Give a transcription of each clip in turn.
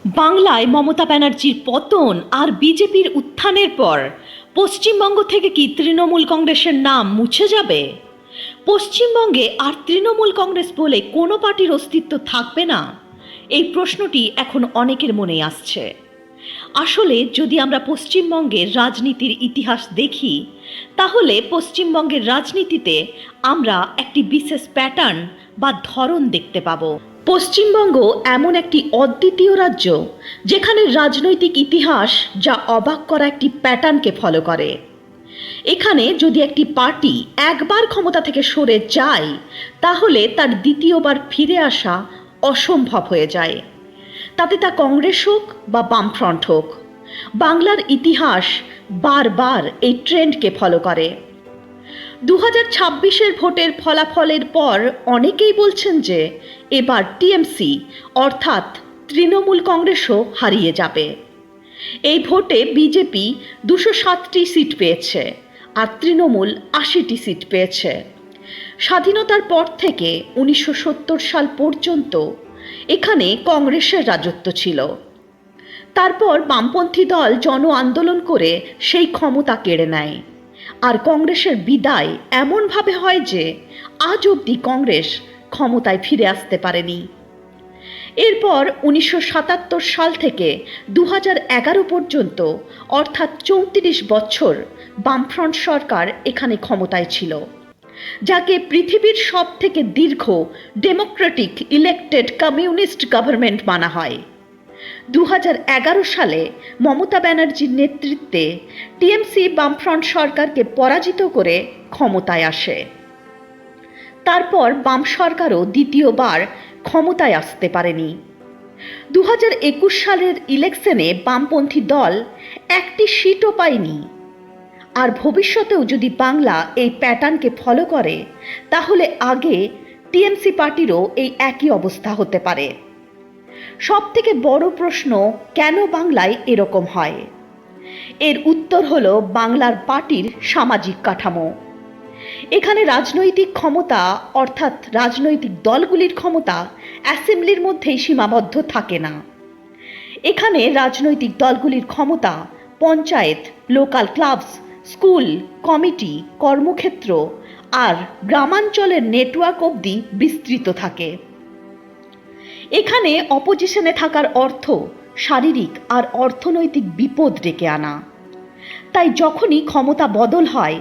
বাংলায় মমতা ব্যানার্জির পতন আর বিজেপির উত্থানের পর পশ্চিমবঙ্গ থেকে কি তৃণমূল কংগ্রেসের নাম মুছে যাবে? পশ্চিমবঙ্গে আর তৃণমূল কংগ্রেস বলে কোনো পার্টির অস্তিত্ব থাকবে না? এই প্রশ্নটি এখন অনেকের মনেই আসছে। আসলে যদি আমরা পশ্চিমবঙ্গের রাজনীতির ইতিহাস দেখি, তাহলে পশ্চিমবঙ্গের রাজনীতিতে আমরা একটি বিশেষ প্যাটার্ন বা ধরন দেখতে পাবো। পশ্চিমবঙ্গ এমন একটি অদ্বিতীয় রাজ্য যেখানে রাজনৈতিক ইতিহাস যা অবাক করা একটি প্যাটার্নকে ফলো করে। এখানে যদি একটি পার্টি একবার ক্ষমতা থেকে সরে যায়, তাহলে তার দ্বিতীয়বার ফিরে আসা অসম্ভব হয়ে যায়। তাতে তা কংগ্রেস হোক বা বামফ্রন্ট হোক, বাংলার ইতিহাস বারবার এই ট্রেন্ডকে ফলো করে। 2026-এর ভোটের ফলাফলের পর অনেকেই বলছেন যে এবার টিএমসি অর্থাৎ তৃণমূল কংগ্রেসও হারিয়ে যাবে। এই ভোটে বিজেপি 207টি সিট পেয়েছে আর তৃণমূল 80টি সিট পেয়েছে। স্বাধীনতার পর থেকে 1970 সাল পর্যন্ত এখানে কংগ্রেসের রাজত্ব ছিল। তারপর বামপন্থী দল জন আন্দোলন করে সেই ক্ষমতা কেড়ে নেয়, আর কংগ্রেসের বিদায় এমনভাবে হয় যে আজ অবধি কংগ্রেস ক্ষমতায় ফিরে আসতে পারেনি। এরপর 1977 সাল থেকে 2011 পর্যন্ত অর্থাৎ 34 বছর বামফ্রন্ট সরকার এখানে ক্ষমতায় ছিল, যাকে পৃথিবীর সব থেকে দীর্ঘ ডেমোক্রেটিক ইলেক্টেড কমিউনিস্ট গভর্নমেন্ট মানা হয়। 2011 সালে মমতা ব্যানার্জির নেতৃত্বে টিএমসি বামফ্রন্ট সরকারকে পরাজিত করে ক্ষমতায় আসে। তারপর বাম সরকারও দ্বিতীয়বার ক্ষমতায় আসতে পারেনি। 2021 সালের ইলেকশনে বামপন্থী দল একটি সিটও পায়নি। আর ভবিষ্যতেও যদি বাংলা এই প্যাটার্নকে ফলো করে, তাহলে আগে টিএমসি পার্টিরও এই একই অবস্থা হতে পারে। সব থেকে বড় প্রশ্ন, কেন বাংলায় এরকম হয়? এর উত্তর হলো বাংলার পার্টির সামাজিক কাঠামো। এখানে রাজনৈতিক ক্ষমতা অর্থাৎ রাজনৈতিক দলগুলির ক্ষমতা অ্যাসেম্বলির মধ্যেই সীমাবদ্ধ থাকে না। এখানে রাজনৈতিক দলগুলির ক্ষমতা panchayat, local clubs, school, committee, কর্মক্ষেত্র আর গ্রামাঞ্চলের নেটওয়ার্ক অবধি বিস্তৃত থাকে। এখানে অপোজিশনে থাকার অর্থ শারীরিক আর অর্থনৈতিক বিপদ ডেকে আনা। তাই যখনই ক্ষমতা বদল হয়,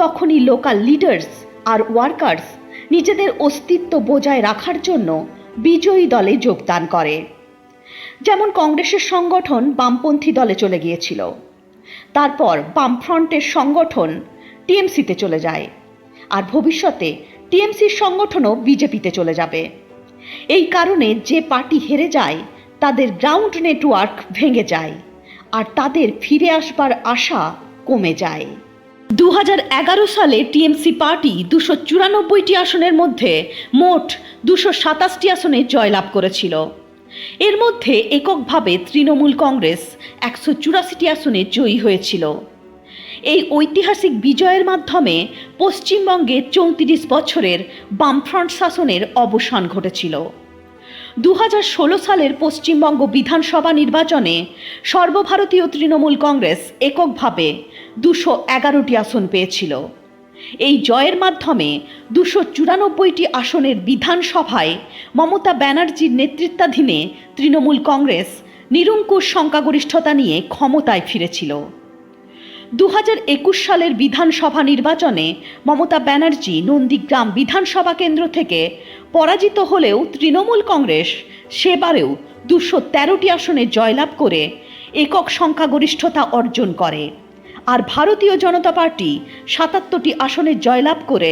তখনই লোকাল লিডার্স আর ওয়ার্কার্স নিজেদের অস্তিত্ব বজায় রাখার জন্য বিজয়ী দলে যোগদান করে। যেমন কংগ্রেসের সংগঠন বামপন্থী দলে চলে গিয়েছিল, তারপর বামফ্রন্টের সংগঠন টিএমসিতে চলে যায়, আর ভবিষ্যতে টিএমসির সংগঠনও বিজেপিতে চলে যাবে। এই কারণে যে পার্টি হেরে যায় তাদের গ্রাউন্ড নেটওয়ার্ক ভেঙে যায় আর তাদের ফিরে আসবার আশা কমে যায়। 2011 সালে টিএমসি পার্টি 294টি আসনের মধ্যে মোট 227টি আসনে জয়লাভ করেছিল। এর মধ্যে এককভাবে তৃণমূল কংগ্রেস 184টি আসনে জয়ী হয়েছিল। এই ঐতিহাসিক বিজয়ের মাধ্যমে পশ্চিমবঙ্গে 34 বছরের বামফ্রন্ট শাসনের অবসান ঘটেছিল। 2016 সালের পশ্চিমবঙ্গ বিধানসভা নির্বাচনে সর্বভারতীয় তৃণমূল কংগ্রেস এককভাবে 211টি আসন পেয়েছিল। এই জয়ের মাধ্যমে 294টি আসনের বিধানসভায় মমতা ব্যানার্জির নেতৃত্বাধীনে তৃণমূল কংগ্রেস নিরঙ্কুশ সংখ্যাগরিষ্ঠতা নিয়ে ক্ষমতায় ফিরেছিল। 2021 সালের বিধানসভা নির্বাচনে মমতা ব্যানার্জি নন্দীগ্রাম বিধানসভা কেন্দ্র থেকে পরাজিত হলেও তৃণমূল কংগ্রেস সেবারেও 213টি আসনে জয়লাভ করে একক সংখ্যাগরিষ্ঠতা অর্জন করে, আর ভারতীয় জনতা পার্টি 77টি আসনে জয়লাভ করে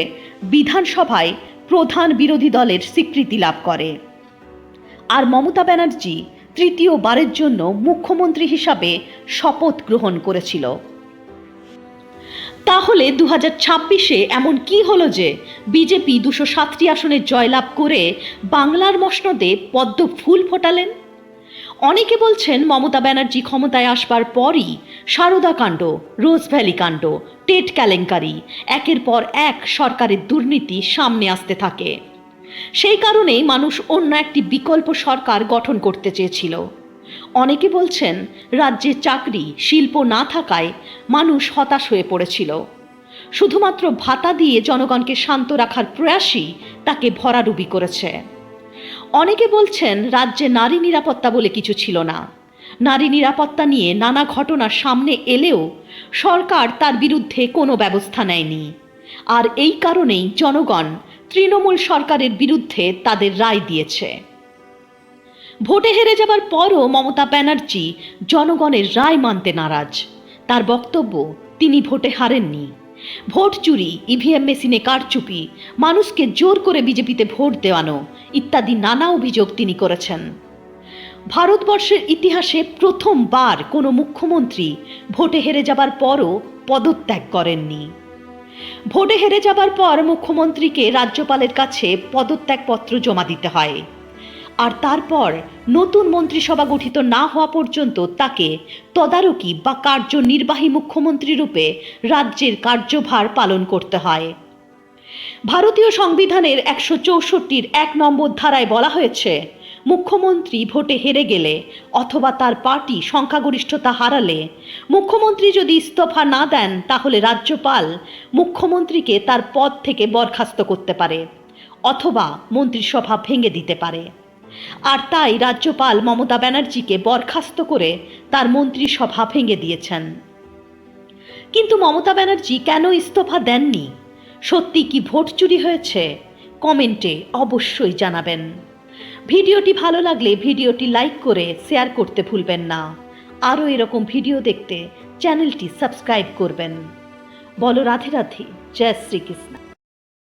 বিধানসভায় প্রধান বিরোধী দলের স্বীকৃতি লাভ করে। আর মমতা ব্যানার্জি তৃতীয়বারের জন্য মুখ্যমন্ত্রী হিসাবে শপথ গ্রহণ করেছিল। তাহলে 2026-এ এমন কি হলো যে বিজেপি 207টি আসনে জয়লাভ করে বাংলার মসনদে পদ্ম ফুল ফোটালেন? অনেকে বলছেন মমতা ব্যানার্জি ক্ষমতায় আসবার পরই সারদা কাণ্ড, রোজ ভ্যালি কাণ্ড, টেট কেলেঙ্কারি, একের পর এক সরকারের দুর্নীতি সামনে আসতে থাকে। সেই কারণেই মানুষ অন্য একটি বিকল্প সরকার গঠন করতে চেয়েছিল। অনেকে বলছেন রাজ্যে চাকরি শিল্প না থাকায় মানুষ হতাশ হয়ে পড়েছিল। শুধুমাত্র ভাতা দিয়ে জনগণকে শান্ত রাখার প্রয়াসই তাকে ভরাডুবি করেছে। অনেকে বলছেন রাজ্যে নারী নিরাপত্তা বলে কিছু ছিল না। নারী নিরাপত্তা নিয়ে নানা ঘটনা সামনে এলেও সরকার তার বিরুদ্ধে কোনো ব্যবস্থা নেয়নি। আর এই কারণেই জনগণ তৃণমূল সরকারের বিরুদ্ধে তাদের রায় দিয়েছে। ভোটে হেরে যাবার পরও মমতা ব্যানার্জি জনগণের রায় মানতে নারাজ। তার বক্তব্য, তিনি ভোটে হারেননি। ভোট চুরি, ইভিএম মেশিনে কারচুপি, মানুষকে জোর করে বিজেপিতে ভোট দেওয়ানো ইত্যাদি নানা অভিযোগ তিনি করেছেন। ভারতবর্ষের ইতিহাসে প্রথমবার কোনো মুখ্যমন্ত্রী ভোটে হেরে যাবার পরও পদত্যাগ করেননি। ভোটে হেরে যাবার পর মুখ্যমন্ত্রীকে রাজ্যপালের কাছে পদত্যাগপত্র জমা দিতে হয়। আর তারপর নতুন মন্ত্রিসভা গঠিত না হওয়া পর্যন্ত তাকে তদারকি বা কার্যনির্বাহী মুখ্যমন্ত্রী রূপে রাজ্যের কার্যভার পালন করতে হয়। ভারতীয় সংবিধানের 164-র 1 নম্বর ধারায় বলা হয়েছে, মুখ্যমন্ত্রী ভোটে হেরে গেলে অথবা তার পার্টি সংখ্যাগরিষ্ঠতা হারালে মুখ্যমন্ত্রী যদি ইস্তফা না দেন তাহলে রাজ্যপাল মুখ্যমন্ত্রীকে তার পদ থেকে বরখাস্ত করতে পারে অথবা মন্ত্রিসভা ভেঙে দিতে পারে। আর তাই রাজ্যপাল মমতা ব্যানার্জিকে বরখাস্ত করে তার মন্ত্রিসভা ভেঙে দিয়েছেন। কিন্তু মমতা ব্যানার্জি কেন ইস্তফা দেননি? সত্যি কি ভোট চুরি হয়েছে? কমেন্টে অবশ্যই জানাবেন। ভিডিওটি ভালো লাগলে ভিডিওটি লাইক করে শেয়ার করতে ভুলবেন না। আরও এরকম ভিডিও দেখতে চ্যানেলটি সাবস্ক্রাইব করবেন। বলো রাধে রাধে, জয় শ্রীকৃষ্ণ।